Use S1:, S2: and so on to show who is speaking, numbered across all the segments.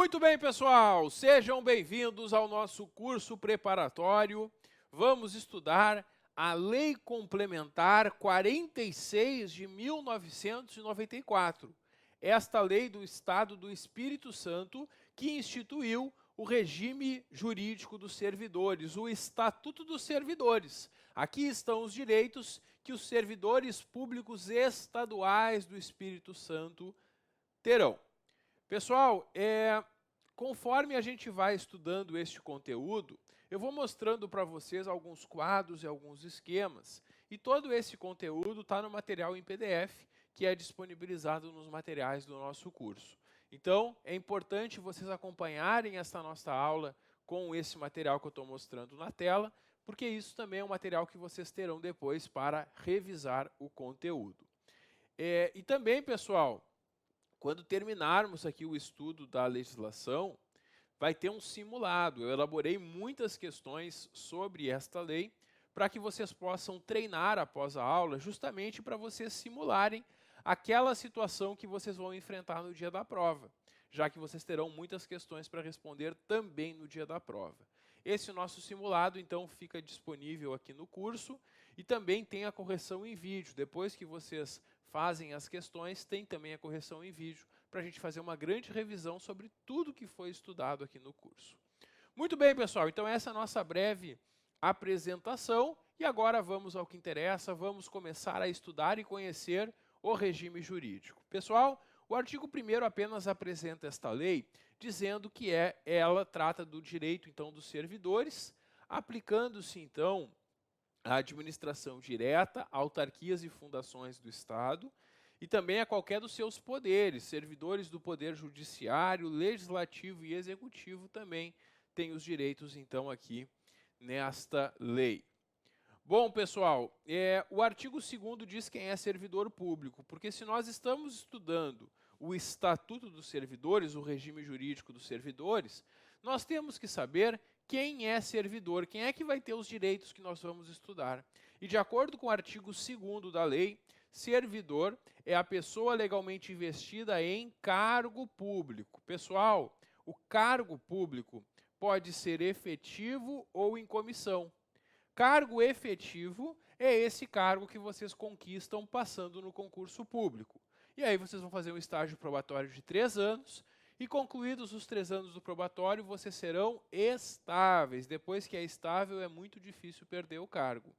S1: Muito bem, pessoal, sejam bem-vindos ao nosso curso preparatório. Vamos estudar a Lei Complementar 46 de 1994. Esta lei do Estado do Espírito Santo que instituiu o regime jurídico dos servidores, o Estatuto dos Servidores. Aqui estão os direitos que os servidores públicos estaduais do Espírito Santo terão. Pessoal, conforme a gente vai estudando este conteúdo, eu vou mostrando para vocês alguns quadros e alguns esquemas. E todo esse conteúdo está no material em PDF, que é disponibilizado nos materiais do nosso curso. Então, é importante vocês acompanharem essa nossa aula com esse material que eu estou mostrando na tela, porque isso também é um material que vocês terão depois para revisar o conteúdo. E também, pessoal, quando terminarmos aqui o estudo da legislação, vai ter um simulado. Eu elaborei muitas questões sobre esta lei para que vocês possam treinar após a aula, justamente para vocês simularem aquela situação que vocês vão enfrentar no dia da prova, já que vocês terão muitas questões para responder também no dia da prova. Esse nosso simulado, então, fica disponível aqui no curso e também tem a correção em vídeo. Depois que vocês fazem as questões, tem também a correção em vídeo para a gente fazer uma grande revisão sobre tudo que foi estudado aqui no curso. Muito bem, pessoal, então essa é a nossa breve apresentação e agora vamos ao que interessa, vamos começar a estudar e conhecer o regime jurídico. Pessoal, o artigo 1º apenas apresenta esta lei, dizendo que ela trata do direito, então, dos servidores, aplicando-se, então, a administração direta, autarquias e fundações do Estado, e também a qualquer dos seus poderes, servidores do Poder Judiciário, Legislativo e Executivo também têm os direitos, então, aqui nesta lei. Bom, pessoal, o artigo 2º diz quem é servidor público, porque se nós estamos estudando o Estatuto dos Servidores, o regime jurídico dos servidores, nós temos que saber quem é servidor, quem é que vai ter os direitos que nós vamos estudar. E de acordo com o artigo 2º da lei, servidor é a pessoa legalmente investida em cargo público. Pessoal, o cargo público pode ser efetivo ou em comissão. Cargo efetivo é esse cargo que vocês conquistam passando no concurso público. E aí vocês vão fazer um estágio probatório de 3 anos e concluídos os 3 anos do probatório, vocês serão estáveis. Depois que é estável, é muito difícil perder o cargo.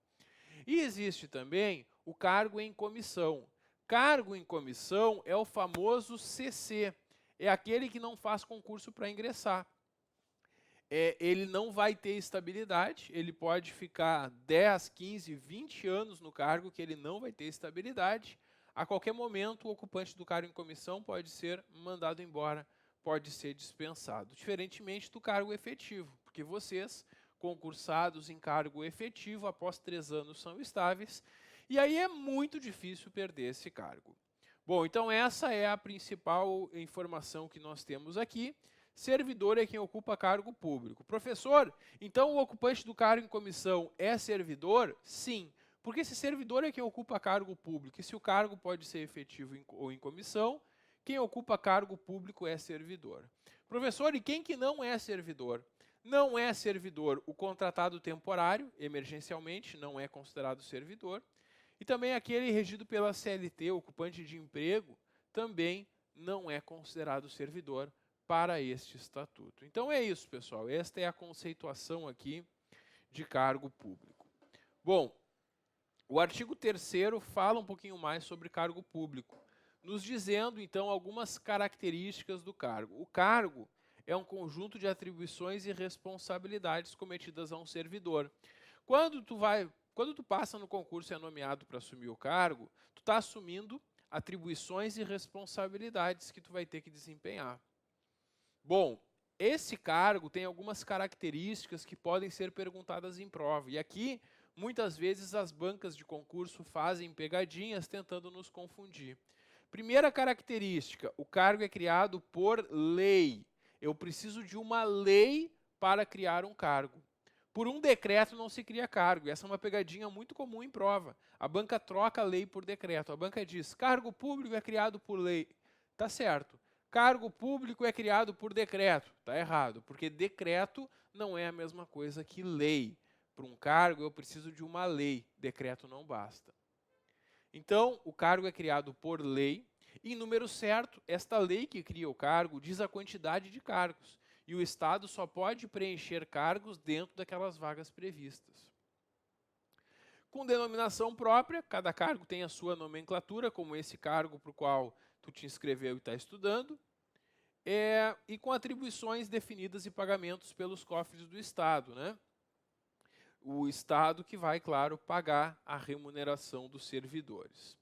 S1: E existe também o cargo em comissão. Cargo em comissão é o famoso CC, é aquele que não faz concurso para ingressar. Ele não vai ter estabilidade, ele pode ficar 10, 15, 20 anos no cargo que ele não vai ter estabilidade. A qualquer momento, o ocupante do cargo em comissão pode ser mandado embora, pode ser dispensado, diferentemente do cargo efetivo, porque vocês, concursados em cargo efetivo, após 3 anos são estáveis, e aí é muito difícil perder esse cargo. Bom, então essa é a principal informação que nós temos aqui. Servidor é quem ocupa cargo público. Professor, então o ocupante do cargo em comissão é servidor? Sim, porque esse servidor é quem ocupa cargo público, e se o cargo pode ser efetivo ou em comissão, quem ocupa cargo público é servidor. Professor, e quem que não é servidor? Não é servidor o contratado temporário, emergencialmente, não é considerado servidor, e também aquele regido pela CLT, ocupante de emprego, também não é considerado servidor para este estatuto. Então é isso, pessoal. Esta é a conceituação aqui de cargo público. Bom, o artigo 3º fala um pouquinho mais sobre cargo público, nos dizendo, então, algumas características do cargo. O cargo é um conjunto de atribuições e responsabilidades cometidas a um servidor. Quando tu passa no concurso e é nomeado para assumir o cargo, tu está assumindo atribuições e responsabilidades que tu vai ter que desempenhar. Bom, esse cargo tem algumas características que podem ser perguntadas em prova. E aqui, muitas vezes, as bancas de concurso fazem pegadinhas tentando nos confundir. Primeira característica, o cargo é criado por lei. Eu preciso de uma lei para criar um cargo. Por um decreto não se cria cargo. Essa é uma pegadinha muito comum em prova. A banca troca a lei por decreto. A banca diz, cargo público é criado por lei. Tá certo. Cargo público é criado por decreto. Está errado, porque decreto não é a mesma coisa que lei. Para um cargo, eu preciso de uma lei. Decreto não basta. Então, o cargo é criado por lei. Em número certo, esta lei que cria o cargo diz a quantidade de cargos. E o Estado só pode preencher cargos dentro daquelas vagas previstas. Com denominação própria, cada cargo tem a sua nomenclatura, como esse cargo para o qual tu te inscreveu e está estudando, e com atribuições definidas e pagamentos pelos cofres do Estado, né? O Estado que vai, claro, pagar a remuneração dos servidores.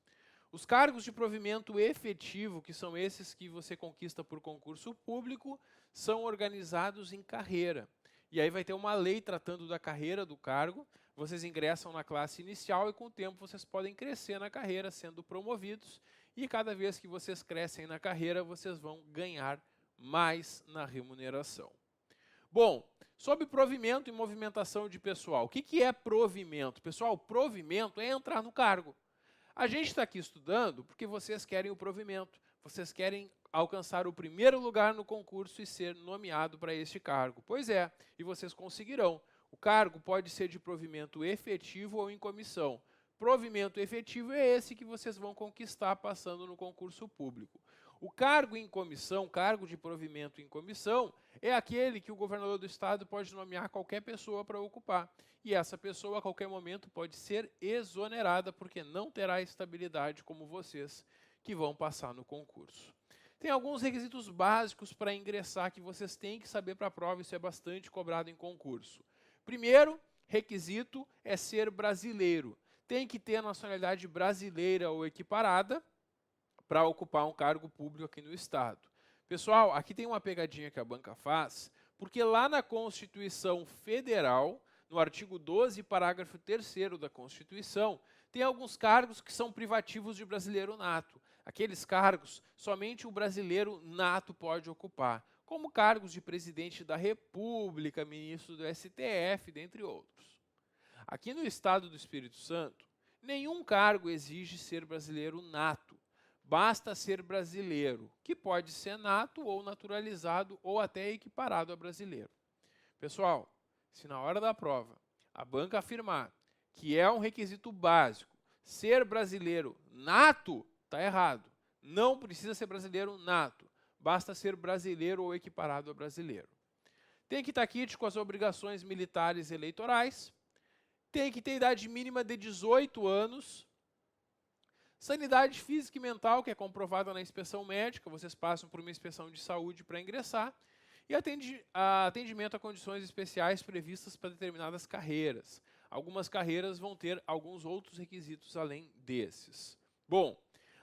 S1: Os cargos de provimento efetivo, que são esses que você conquista por concurso público, são organizados em carreira. E aí vai ter uma lei tratando da carreira do cargo. Vocês ingressam na classe inicial e com o tempo vocês podem crescer na carreira, sendo promovidos. E cada vez que vocês crescem na carreira, vocês vão ganhar mais na remuneração. Bom, sobre provimento e movimentação de pessoal. O que é provimento? Pessoal, provimento é entrar no cargo. A gente está aqui estudando porque vocês querem o provimento. Vocês querem alcançar o primeiro lugar no concurso e ser nomeado para este cargo. Pois é, e vocês conseguirão. O cargo pode ser de provimento efetivo ou em comissão. Provimento efetivo é esse que vocês vão conquistar passando no concurso público. O cargo em comissão, cargo de provimento em comissão, é aquele que o governador do estado pode nomear qualquer pessoa para ocupar. E essa pessoa, a qualquer momento, pode ser exonerada, porque não terá estabilidade como vocês que vão passar no concurso. Tem alguns requisitos básicos para ingressar que vocês têm que saber para a prova, isso é bastante cobrado em concurso. Primeiro requisito é ser brasileiro. Tem que ter a nacionalidade brasileira ou equiparada para ocupar um cargo público aqui no estado. Pessoal, aqui tem uma pegadinha que a banca faz, porque lá na Constituição Federal, no artigo 12, parágrafo 3º da Constituição, tem alguns cargos que são privativos de brasileiro nato. Aqueles cargos, somente o brasileiro nato pode ocupar, como cargos de presidente da República, ministro do STF, dentre outros. Aqui no estado do Espírito Santo, nenhum cargo exige ser brasileiro nato. Basta ser brasileiro, que pode ser nato ou naturalizado ou até equiparado a brasileiro. Pessoal, se na hora da prova a banca afirmar que é um requisito básico ser brasileiro nato, está errado. Não precisa ser brasileiro nato, basta ser brasileiro ou equiparado a brasileiro. Tem que estar quite com as obrigações militares e eleitorais, tem que ter idade mínima de 18 anos, sanidade física e mental, que é comprovada na inspeção médica, vocês passam por uma inspeção de saúde para ingressar, e atendimento a condições especiais previstas para determinadas carreiras. Algumas carreiras vão ter alguns outros requisitos além desses. Bom,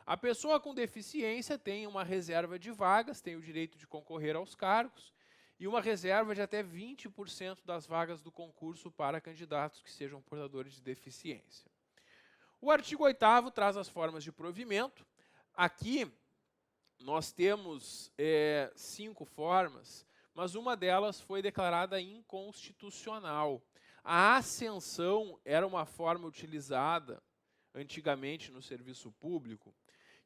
S1: a pessoa com deficiência tem uma reserva de vagas, tem o direito de concorrer aos cargos, e uma reserva de até 20% das vagas do concurso para candidatos que sejam portadores de deficiência. O artigo 8º traz as formas de provimento. Aqui nós temos 5 formas, mas uma delas foi declarada inconstitucional. A ascensão era uma forma utilizada antigamente no serviço público,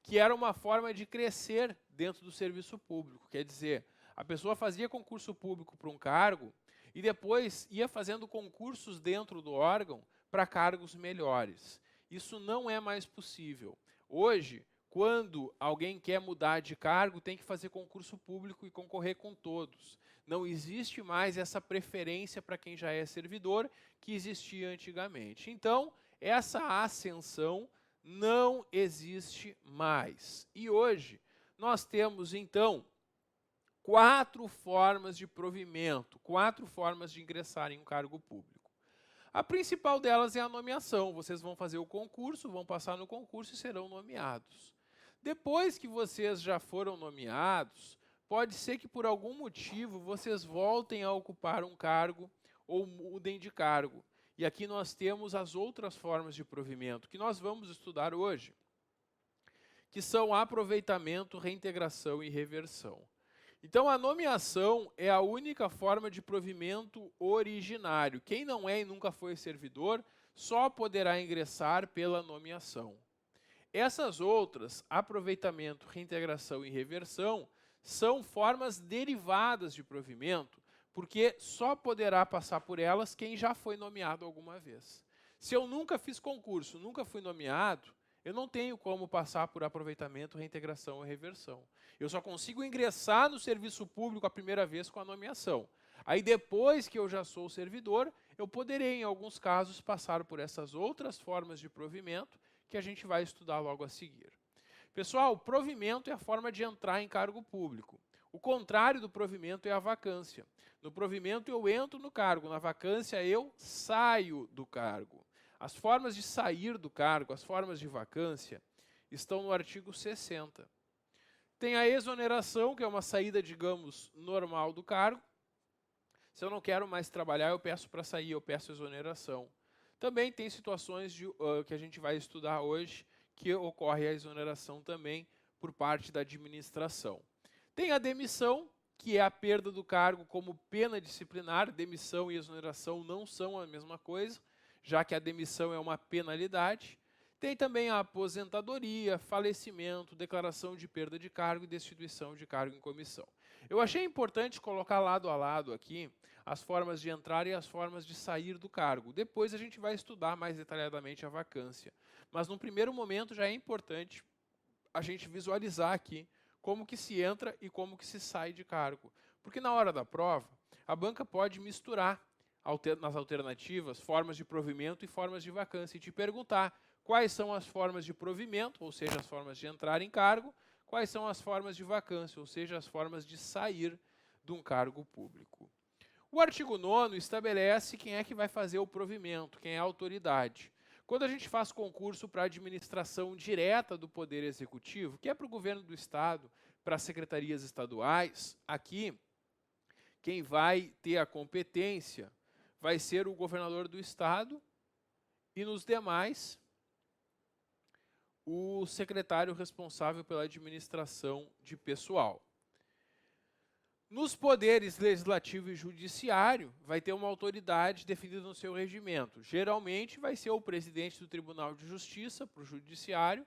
S1: que era uma forma de crescer dentro do serviço público. Quer dizer, a pessoa fazia concurso público para um cargo e depois ia fazendo concursos dentro do órgão para cargos melhores. Isso não é mais possível. Hoje, quando alguém quer mudar de cargo, tem que fazer concurso público e concorrer com todos. Não existe mais essa preferência para quem já é servidor que existia antigamente. Então, essa ascensão não existe mais. E hoje, nós temos, então, 4 formas de provimento, 4 formas de ingressar em um cargo público. A principal delas é a nomeação. Vocês vão fazer o concurso, vão passar no concurso e serão nomeados. Depois que vocês já foram nomeados, pode ser que por algum motivo vocês voltem a ocupar um cargo ou mudem de cargo. E aqui nós temos as outras formas de provimento que nós vamos estudar hoje, que são aproveitamento, reintegração e reversão. Então, a nomeação é a única forma de provimento originário. Quem não é e nunca foi servidor, só poderá ingressar pela nomeação. Essas outras, aproveitamento, reintegração e reversão, são formas derivadas de provimento, porque só poderá passar por elas quem já foi nomeado alguma vez. Se eu nunca fiz concurso, nunca fui nomeado, eu não tenho como passar por aproveitamento, reintegração ou reversão. Eu só consigo ingressar no serviço público a primeira vez com a nomeação. Aí depois que eu já sou servidor, eu poderei, em alguns casos, passar por essas outras formas de provimento que a gente vai estudar logo a seguir. Pessoal, provimento é a forma de entrar em cargo público. O contrário do provimento é a vacância. No provimento eu entro no cargo, na vacância eu saio do cargo. As formas de sair do cargo, as formas de vacância, estão no artigo 60. Tem a exoneração, que é uma saída, digamos, normal do cargo. Se eu não quero mais trabalhar, eu peço para sair, eu peço exoneração. Também tem situações que a gente vai estudar hoje, que ocorre a exoneração também por parte da administração. Tem a demissão, que é a perda do cargo como pena disciplinar. Demissão e exoneração não são a mesma coisa, já que a demissão é uma penalidade. Tem também a aposentadoria, falecimento, declaração de perda de cargo e destituição de cargo em comissão. Eu achei importante colocar lado a lado aqui as formas de entrar e as formas de sair do cargo. Depois a gente vai estudar mais detalhadamente a vacância. Mas num primeiro momento já é importante a gente visualizar aqui como que se entra e como que se sai de cargo. Porque na hora da prova, a banca pode misturar nas alternativas formas de provimento e formas de vacância e te perguntar quais são as formas de provimento, ou seja, as formas de entrar em cargo, quais são as formas de vacância, ou seja, as formas de sair de um cargo público. O artigo 9º estabelece quem é que vai fazer o provimento, quem é a autoridade. Quando a gente faz concurso para a administração direta do Poder Executivo, que é para o governo do Estado, para as secretarias estaduais, aqui, quem vai ter a competência vai ser o governador do Estado e nos demais, o secretário responsável pela administração de pessoal. Nos poderes legislativo e judiciário, vai ter uma autoridade definida no seu regimento. Geralmente vai ser o presidente do Tribunal de Justiça para o judiciário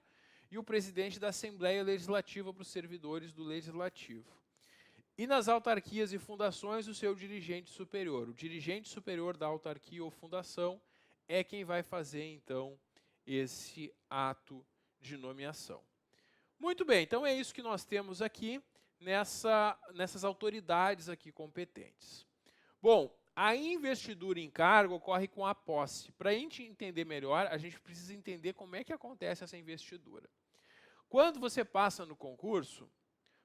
S1: e o presidente da Assembleia Legislativa para os servidores do Legislativo. E nas autarquias e fundações, o seu dirigente superior. O dirigente superior da autarquia ou fundação é quem vai fazer, então, esse ato de nomeação. Muito bem, então é isso que nós temos aqui nessas autoridades aqui competentes. Bom, a investidura em cargo ocorre com a posse. Para a gente entender melhor, a gente precisa entender como é que acontece essa investidura. Quando você passa no concurso,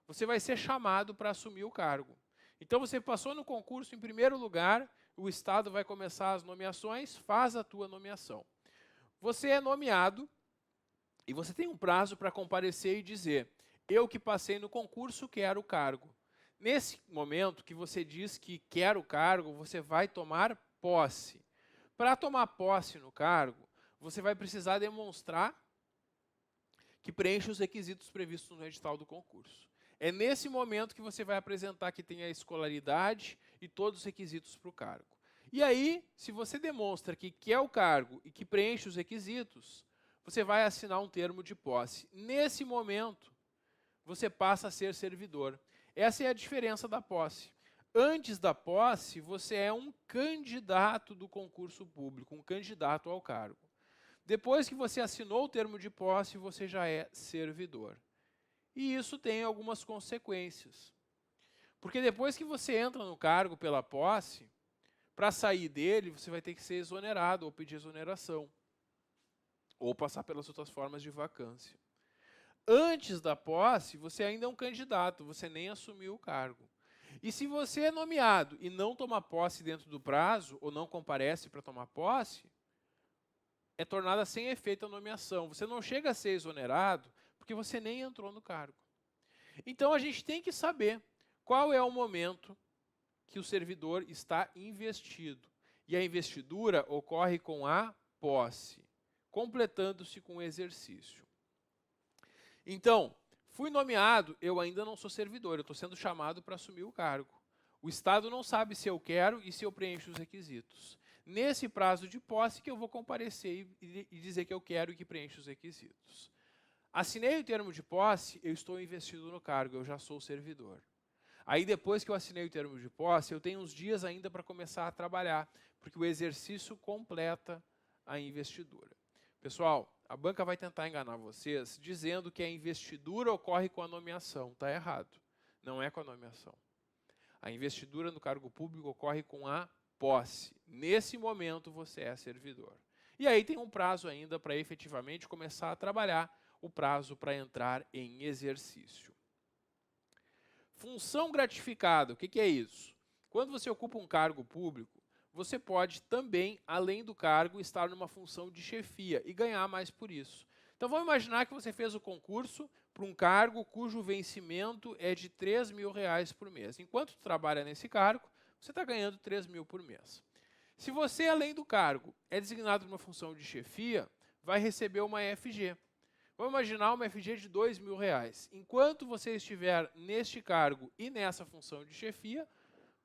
S1: você vai ser chamado para assumir o cargo. Então você passou no concurso em primeiro lugar, o Estado vai começar as nomeações, faz a tua nomeação. Você é nomeado e você tem um prazo para comparecer e dizer: eu que passei no concurso quero o cargo. Nesse momento que você diz que quer o cargo, você vai tomar posse. Para tomar posse no cargo, você vai precisar demonstrar que preenche os requisitos previstos no edital do concurso. É nesse momento que você vai apresentar que tem a escolaridade e todos os requisitos para o cargo. E aí, se você demonstra que quer o cargo e que preenche os requisitos, você vai assinar um termo de posse. Nesse momento, você passa a ser servidor. Essa é a diferença da posse. Antes da posse, você é um candidato do concurso público, um candidato ao cargo. Depois que você assinou o termo de posse, você já é servidor. E isso tem algumas consequências. Porque depois que você entra no cargo pela posse, para sair dele, você vai ter que ser exonerado ou pedir exoneração. Ou passar pelas outras formas de vacância. Antes da posse, você ainda é um candidato, você nem assumiu o cargo. E se você é nomeado e não toma posse dentro do prazo, ou não comparece para tomar posse, é tornada sem efeito a nomeação. Você não chega a ser exonerado porque você nem entrou no cargo. Então a gente tem que saber qual é o momento que o servidor está investido. E a investidura ocorre com a posse, completando-se com o exercício. Então, fui nomeado, eu ainda não sou servidor, eu estou sendo chamado para assumir o cargo. O Estado não sabe se eu quero e se eu preencho os requisitos. Nesse prazo de posse que eu vou comparecer e dizer que eu quero e que preencho os requisitos. Assinei o termo de posse, eu estou investido no cargo, eu já sou servidor. Aí depois que eu assinei o termo de posse, eu tenho uns dias ainda para começar a trabalhar, porque o exercício completa a investidura. Pessoal, a banca vai tentar enganar vocês dizendo que a investidura ocorre com a nomeação. Está errado. Não é com a nomeação. A investidura no cargo público ocorre com a posse. Nesse momento você é servidor. E aí tem um prazo ainda para efetivamente começar a trabalhar, o prazo para entrar em exercício. Função gratificada, o que é isso? Quando você ocupa um cargo público, você pode também, além do cargo, estar numa função de chefia e ganhar mais por isso. Então vamos imaginar que você fez o concurso para um cargo cujo vencimento é de R$3.000 por mês. Enquanto tu trabalha nesse cargo, você está ganhando R$3.000 por mês. Se você, além do cargo, é designado numa função de chefia, vai receber uma FG. Vamos imaginar uma FG de R$2.000. Enquanto você estiver neste cargo e nessa função de chefia,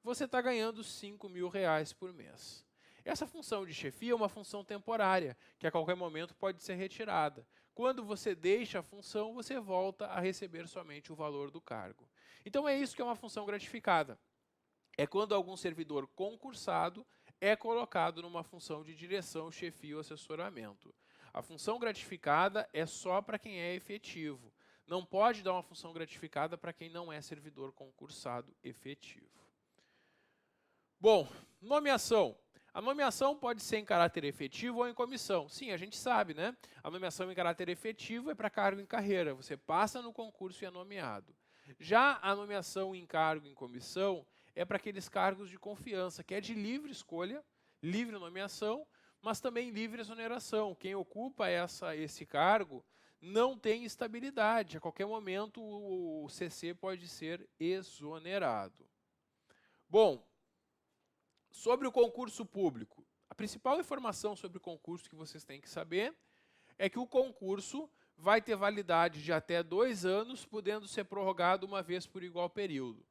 S1: você está ganhando R$5.000 por mês. Essa função de chefia é uma função temporária, que a qualquer momento pode ser retirada. Quando você deixa a função, você volta a receber somente o valor do cargo. Então é isso que é uma função gratificada. É quando algum servidor concursado é colocado numa função de direção, chefia ou assessoramento. A função gratificada é só para quem é efetivo. Não pode dar uma função gratificada para quem não é servidor concursado efetivo. Bom, nomeação. A nomeação pode ser em caráter efetivo ou em comissão. Sim, a gente sabe, né? A nomeação em caráter efetivo é para cargo em carreira. Você passa no concurso e é nomeado. Já a nomeação em cargo em comissão é para aqueles cargos de confiança, que é de livre escolha, livre nomeação, mas também livre exoneração. Quem ocupa esse cargo não tem estabilidade. A qualquer momento o CC pode ser exonerado. Bom, sobre o concurso público, a principal informação sobre o concurso que vocês têm que saber é que o concurso vai ter validade de até 2 anos, podendo ser prorrogado uma vez por igual período.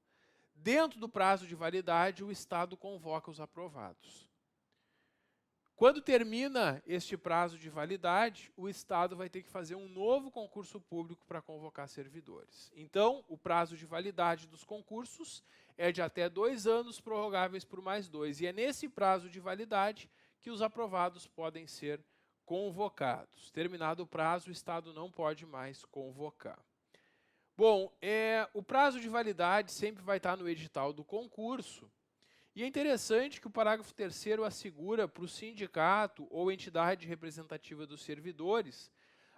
S1: Dentro do prazo de validade, o Estado convoca os aprovados. Quando termina este prazo de validade, o Estado vai ter que fazer um novo concurso público para convocar servidores. Então, o prazo de validade dos concursos é de até 2 anos, prorrogáveis por mais 2. E é nesse prazo de validade que os aprovados podem ser convocados. Terminado o prazo, o Estado não pode mais convocar. Bom, o prazo de validade sempre vai estar no edital do concurso. E é interessante que o parágrafo 3º assegura para o sindicato ou entidade representativa dos servidores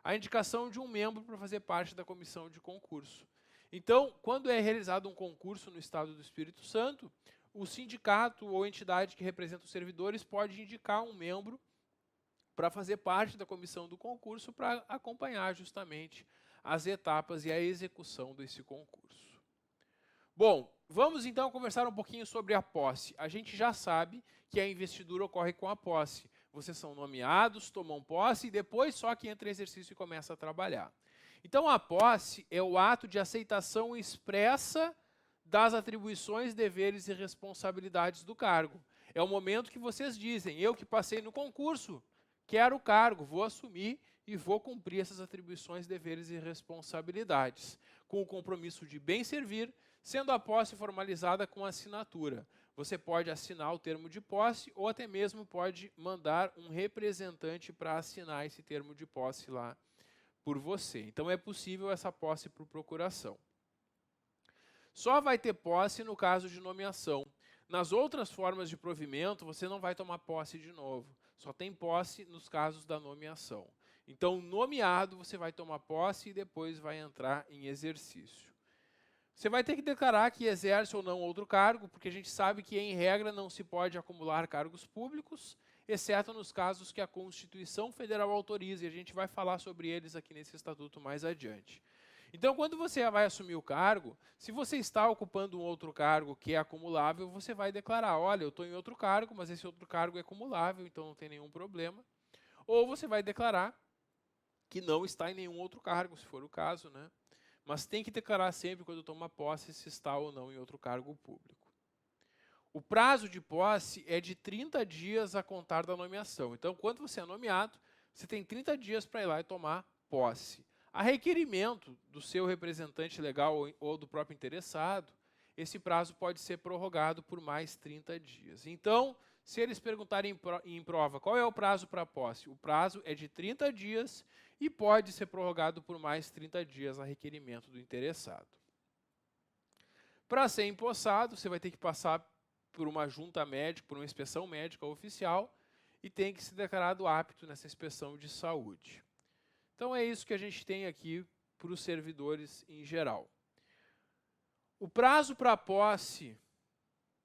S1: a indicação de um membro para fazer parte da comissão de concurso. Então, quando é realizado um concurso no Estado do Espírito Santo, o sindicato ou entidade que representa os servidores pode indicar um membro para fazer parte da comissão do concurso para acompanhar justamente as etapas e a execução desse concurso. Bom, vamos então conversar um pouquinho sobre a posse. A gente já sabe que a investidura ocorre com a posse. Vocês são nomeados, tomam posse e depois só que entra em exercício e começa a trabalhar. Então a posse é o ato de aceitação expressa das atribuições, deveres e responsabilidades do cargo. É o momento que vocês dizem, eu que passei no concurso, quero o cargo, vou assumir e vou cumprir essas atribuições, deveres e responsabilidades, com o compromisso de bem servir, sendo a posse formalizada com assinatura. Você pode assinar o termo de posse ou até mesmo pode mandar um representante para assinar esse termo de posse lá por você. Então é possível essa posse por procuração. Só vai ter posse no caso de nomeação. Nas outras formas de provimento, você não vai tomar posse de novo. Só tem posse nos casos da nomeação. Então, nomeado, você vai tomar posse e depois vai entrar em exercício. Você vai ter que declarar que exerce ou não outro cargo, porque a gente sabe que, em regra, não se pode acumular cargos públicos, exceto nos casos que a Constituição Federal autoriza, e a gente vai falar sobre eles aqui nesse estatuto mais adiante. Então, quando você vai assumir o cargo, se você está ocupando um outro cargo que é acumulável, você vai declarar, olha, eu estou em outro cargo, mas esse outro cargo é acumulável, então não tem nenhum problema. Ou você vai declarar que não está em nenhum outro cargo, se for o caso, né? Mas tem que declarar sempre, quando toma posse, se está ou não em outro cargo público. O prazo de posse é de 30 dias a contar da nomeação. Então, quando você é nomeado, você tem 30 dias para ir lá e tomar posse. A requerimento do seu representante legal ou do próprio interessado, esse prazo pode ser prorrogado por mais 30 dias. Então, se eles perguntarem em prova qual é o prazo para a posse, o prazo é de 30 dias e pode ser prorrogado por mais 30 dias a requerimento do interessado. Para ser empossado, você vai ter que passar por uma junta médica, por uma inspeção médica oficial e tem que ser declarado apto nessa inspeção de saúde. Então é isso que a gente tem aqui para os servidores em geral. O prazo para a posse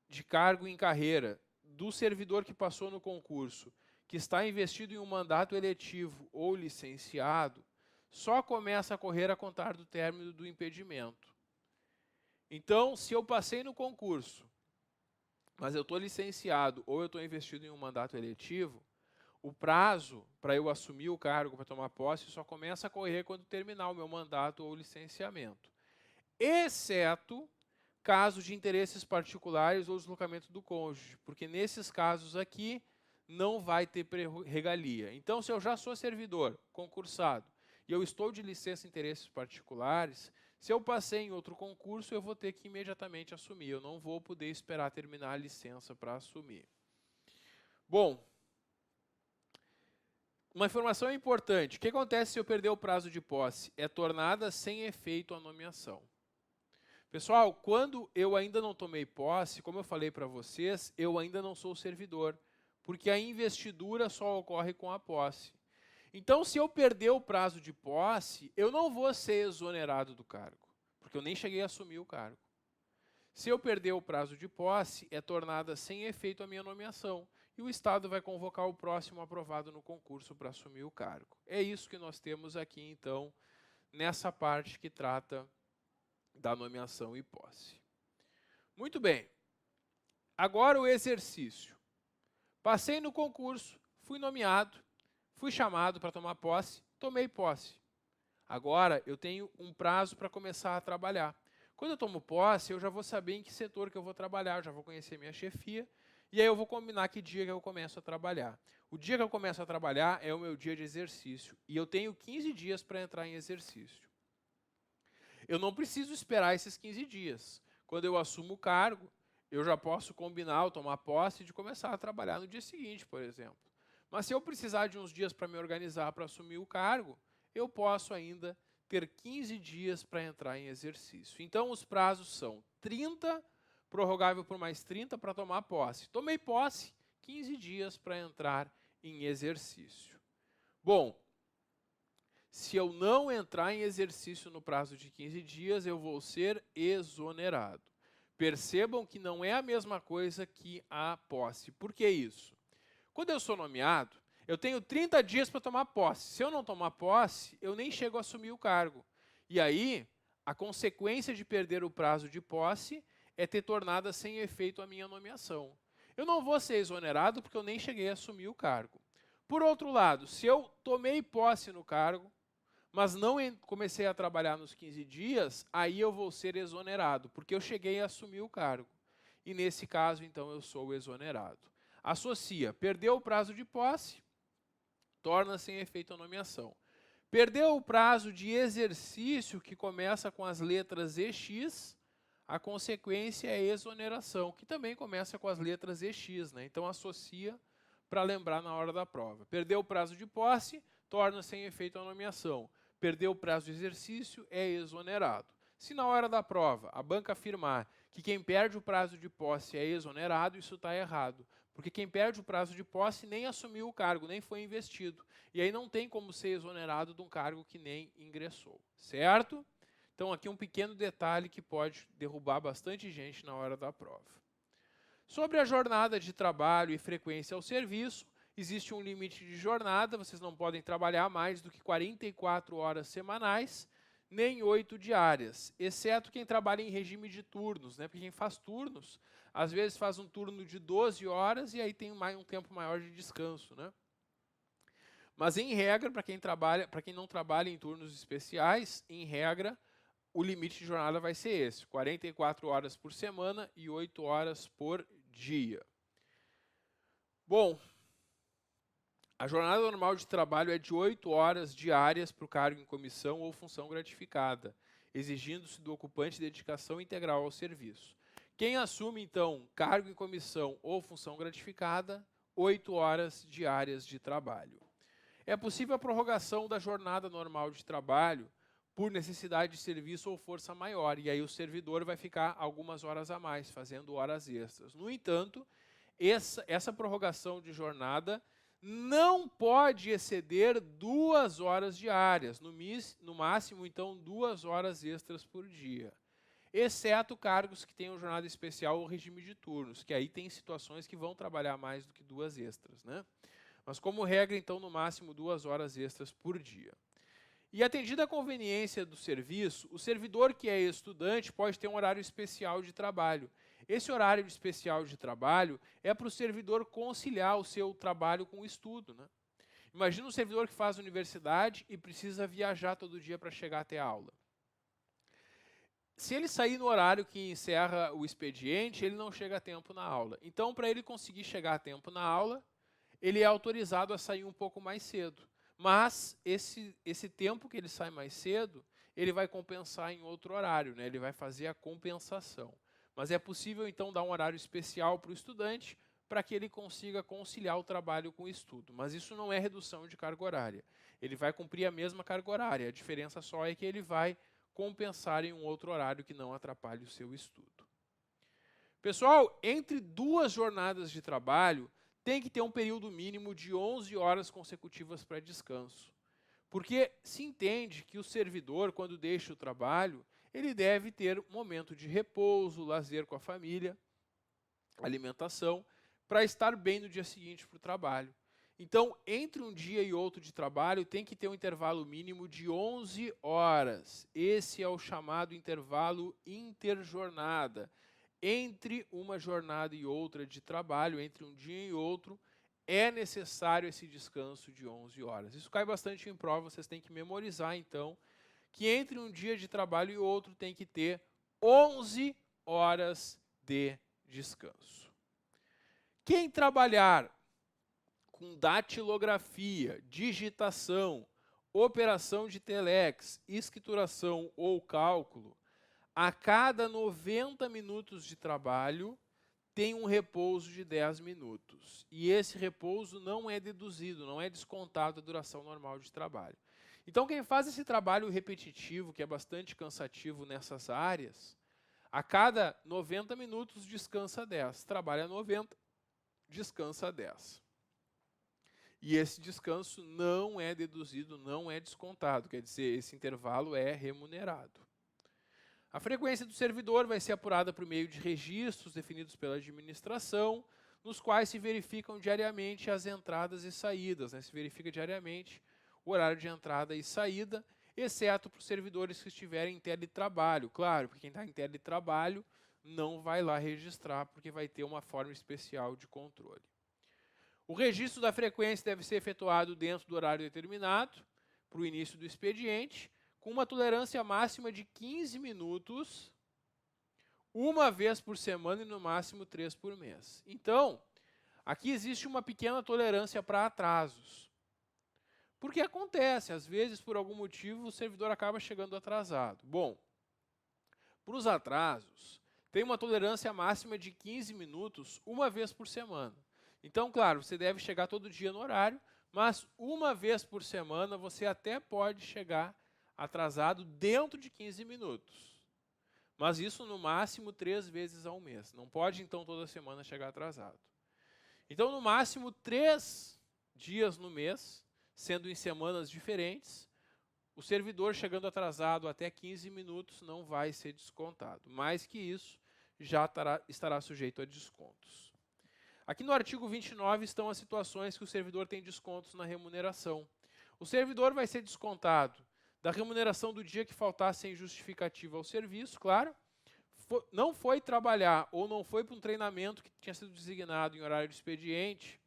S1: de cargo em carreira do servidor que passou no concurso, que está investido em um mandato eletivo ou licenciado, só começa a correr a contar do término do impedimento. Então, se eu passei no concurso, mas eu estou licenciado ou eu estou investido em um mandato eletivo, o prazo para eu assumir o cargo, para tomar posse, só começa a correr quando terminar o meu mandato ou licenciamento. Exceto casos de interesses particulares ou deslocamento do cônjuge, porque nesses casos aqui não vai ter regalia. Então, se eu já sou servidor, concursado, e eu estou de licença em interesses particulares, se eu passei em outro concurso, eu vou ter que imediatamente assumir. Eu não vou poder esperar terminar a licença para assumir. Bom, uma informação importante. O que acontece se eu perder o prazo de posse? É tornada sem efeito a nomeação. Pessoal, quando eu ainda não tomei posse, como eu falei para vocês, eu ainda não sou servidor, porque a investidura só ocorre com a posse. Então, se eu perder o prazo de posse, eu não vou ser exonerado do cargo, porque eu nem cheguei a assumir o cargo. Se eu perder o prazo de posse, é tornada sem efeito a minha nomeação, e o Estado vai convocar o próximo aprovado no concurso para assumir o cargo. É isso que nós temos aqui, então, nessa parte que trata da nomeação e posse. Muito bem. Agora o exercício. Passei no concurso, fui nomeado, fui chamado para tomar posse, tomei posse. Agora eu tenho um prazo para começar a trabalhar. Quando eu tomo posse, eu já vou saber em que setor que eu vou trabalhar, eu já vou conhecer minha chefia, e aí eu vou combinar que dia que eu começo a trabalhar. O dia que eu começo a trabalhar é o meu dia de exercício, e eu tenho 15 dias para entrar em exercício. Eu não preciso esperar esses 15 dias. Quando eu assumo o cargo, eu já posso combinar ou tomar posse de começar a trabalhar no dia seguinte, por exemplo. Mas se eu precisar de uns dias para me organizar para assumir o cargo, eu posso ainda ter 15 dias para entrar em exercício. Então, os prazos são 30, prorrogável por mais 30 para tomar posse. Tomei posse, 15 dias para entrar em exercício. Bom, se eu não entrar em exercício no prazo de 15 dias, eu vou ser exonerado. Percebam que não é a mesma coisa que a posse. Por que isso? Quando eu sou nomeado, eu tenho 30 dias para tomar posse. Se eu não tomar posse, eu nem chego a assumir o cargo. E aí, a consequência de perder o prazo de posse é ter tornada sem efeito a minha nomeação. Eu não vou ser exonerado porque eu nem cheguei a assumir o cargo. Por outro lado, se eu tomei posse no cargo, mas não comecei a trabalhar nos 15 dias, aí eu vou ser exonerado, porque eu cheguei a assumir o cargo. E nesse caso, então, eu sou exonerado. Associa, perdeu o prazo de posse, torna sem efeito a nomeação. Perdeu o prazo de exercício, que começa com as letras EX, a consequência é exoneração, que também começa com as letras EX, né? Então, associa para lembrar na hora da prova. Perdeu o prazo de posse, torna sem efeito a nomeação. Perdeu o prazo de exercício, é exonerado. Se na hora da prova a banca afirmar que quem perde o prazo de posse é exonerado, isso está errado. Porque quem perde o prazo de posse nem assumiu o cargo, nem foi investido. E aí não tem como ser exonerado de um cargo que nem ingressou. Certo? Então aqui um pequeno detalhe que pode derrubar bastante gente na hora da prova. Sobre a jornada de trabalho e frequência ao serviço, existe um limite de jornada, vocês não podem trabalhar mais do que 44 horas semanais, nem 8 diárias, exceto quem trabalha em regime de turnos, né? Porque quem faz turnos, às vezes faz um turno de 12 horas e aí tem um tempo maior de descanso, né? Mas em regra, para quem não trabalha em turnos especiais, em regra, o limite de jornada vai ser esse, 44 horas por semana e 8 horas por dia. Bom, A jornada normal de trabalho é de 8 horas diárias para o cargo em comissão ou função gratificada, exigindo-se do ocupante dedicação integral ao serviço. Quem assume, então, cargo em comissão ou função gratificada, 8 horas diárias de trabalho. É possível a prorrogação da jornada normal de trabalho por necessidade de serviço ou força maior, e aí o servidor vai ficar algumas horas a mais, fazendo horas extras. No entanto, essa prorrogação de jornada não pode exceder 2 horas diárias, no máximo, então, 2 horas extras por dia. Exceto cargos que tenham jornada especial ou regime de turnos, que aí tem situações que vão trabalhar mais do que 2 extras, né? Mas, como regra, então, no máximo 2 horas extras por dia. E atendida a conveniência do serviço, o servidor que é estudante pode ter um horário especial de trabalho. Esse horário especial de trabalho é para o servidor conciliar o seu trabalho com o estudo, né? Imagina um servidor que faz universidade e precisa viajar todo dia para chegar até a aula. Se ele sair no horário que encerra o expediente, ele não chega a tempo na aula. Então, para ele conseguir chegar a tempo na aula, ele é autorizado a sair um pouco mais cedo. Mas esse tempo que ele sai mais cedo, ele vai compensar em outro horário, né? Ele vai fazer a compensação. Mas é possível, então, dar um horário especial para o estudante para que ele consiga conciliar o trabalho com o estudo. Mas isso não é redução de carga horária. Ele vai cumprir a mesma carga horária. A diferença só é que ele vai compensar em um outro horário que não atrapalhe o seu estudo. Pessoal, entre 2 jornadas de trabalho, tem que ter um período mínimo de 11 horas consecutivas para descanso. Porque se entende que o servidor, quando deixa o trabalho, ele deve ter um momento de repouso, lazer com a família, alimentação, para estar bem no dia seguinte para o trabalho. Então, entre um dia e outro de trabalho, tem que ter um intervalo mínimo de 11 horas. Esse é o chamado intervalo interjornada. Entre uma jornada e outra de trabalho, entre um dia e outro, é necessário esse descanso de 11 horas. Isso cai bastante em prova, vocês têm que memorizar, então, que entre um dia de trabalho e outro tem que ter 11 horas de descanso. Quem trabalhar com datilografia, digitação, operação de telex, escrituração ou cálculo, a cada 90 minutos de trabalho, tem um repouso de 10 minutos. E esse repouso não é deduzido, não é descontado da duração normal de trabalho. Então, quem faz esse trabalho repetitivo, que é bastante cansativo nessas áreas, a cada 90 minutos descansa 10. Trabalha 90, descansa 10. E esse descanso não é deduzido, não é descontado, quer dizer, esse intervalo é remunerado. A frequência do servidor vai ser apurada por meio de registros definidos pela administração, nos quais se verificam diariamente as entradas e saídas, né? Se verifica diariamente o horário de entrada e saída, exceto para os servidores que estiverem em teletrabalho. Claro, porque quem está em teletrabalho não vai lá registrar, porque vai ter uma forma especial de controle. O registro da frequência deve ser efetuado dentro do horário determinado, para o início do expediente, com uma tolerância máxima de 15 minutos, uma vez por semana e no máximo 3 por mês. Então, aqui existe uma pequena tolerância para atrasos. Porque acontece, às vezes, por algum motivo, o servidor acaba chegando atrasado. Bom, para os atrasos, tem uma tolerância máxima de 15 minutos, uma vez por semana. Então, claro, você deve chegar todo dia no horário, mas uma vez por semana você até pode chegar atrasado dentro de 15 minutos. Mas isso no máximo 3 vezes ao mês. Não pode, então, toda semana chegar atrasado. Então, no máximo 3 dias no mês, sendo em semanas diferentes, o servidor chegando atrasado até 15 minutos não vai ser descontado. Mais que isso, já estará sujeito a descontos. Aqui no artigo 29 estão as situações que o servidor tem descontos na remuneração. O servidor vai ser descontado da remuneração do dia que faltar sem justificativa ao serviço, claro. Não foi trabalhar ou não foi para um treinamento que tinha sido designado em horário de expediente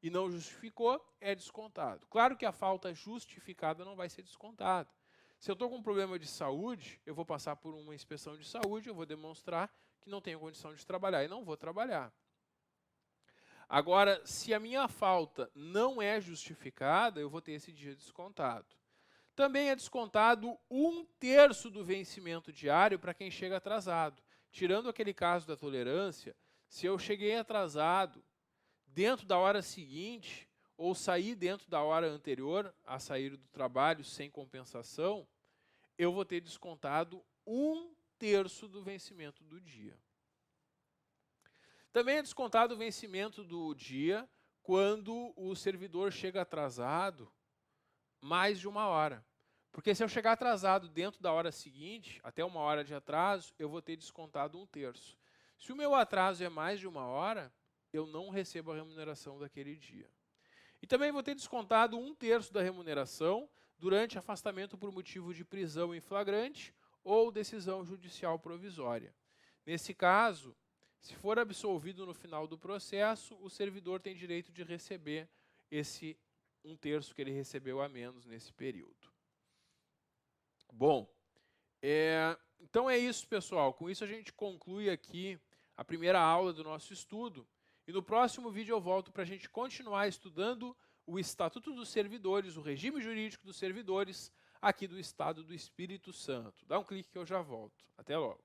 S1: e não justificou, é descontado. Claro que a falta justificada não vai ser descontada. Se eu estou com um problema de saúde, eu vou passar por uma inspeção de saúde, eu vou demonstrar que não tenho condição de trabalhar e não vou trabalhar. Agora, se a minha falta não é justificada, eu vou ter esse dia descontado. Também é descontado 1/3 do vencimento diário para quem chega atrasado. Tirando aquele caso da tolerância, se eu cheguei atrasado dentro da hora seguinte, ou sair dentro da hora anterior a sair do trabalho sem compensação, eu vou ter descontado 1/3 do vencimento do dia. Também é descontado o vencimento do dia quando o servidor chega atrasado mais de 1 hora. Porque se eu chegar atrasado dentro da hora seguinte, até 1 hora de atraso, eu vou ter descontado 1/3. Se o meu atraso é mais de 1 hora, eu não recebo a remuneração daquele dia. E também vou ter descontado 1/3 da remuneração durante afastamento por motivo de prisão em flagrante ou decisão judicial provisória. Nesse caso, se for absolvido no final do processo, o servidor tem direito de receber esse 1/3 que ele recebeu a menos nesse período. Bom, então é isso, pessoal. Com isso a gente conclui aqui a primeira aula do nosso estudo. E no próximo vídeo eu volto para a gente continuar estudando o Estatuto dos Servidores, o regime jurídico dos servidores aqui do Estado do Espírito Santo. Dá um clique que eu já volto. Até logo.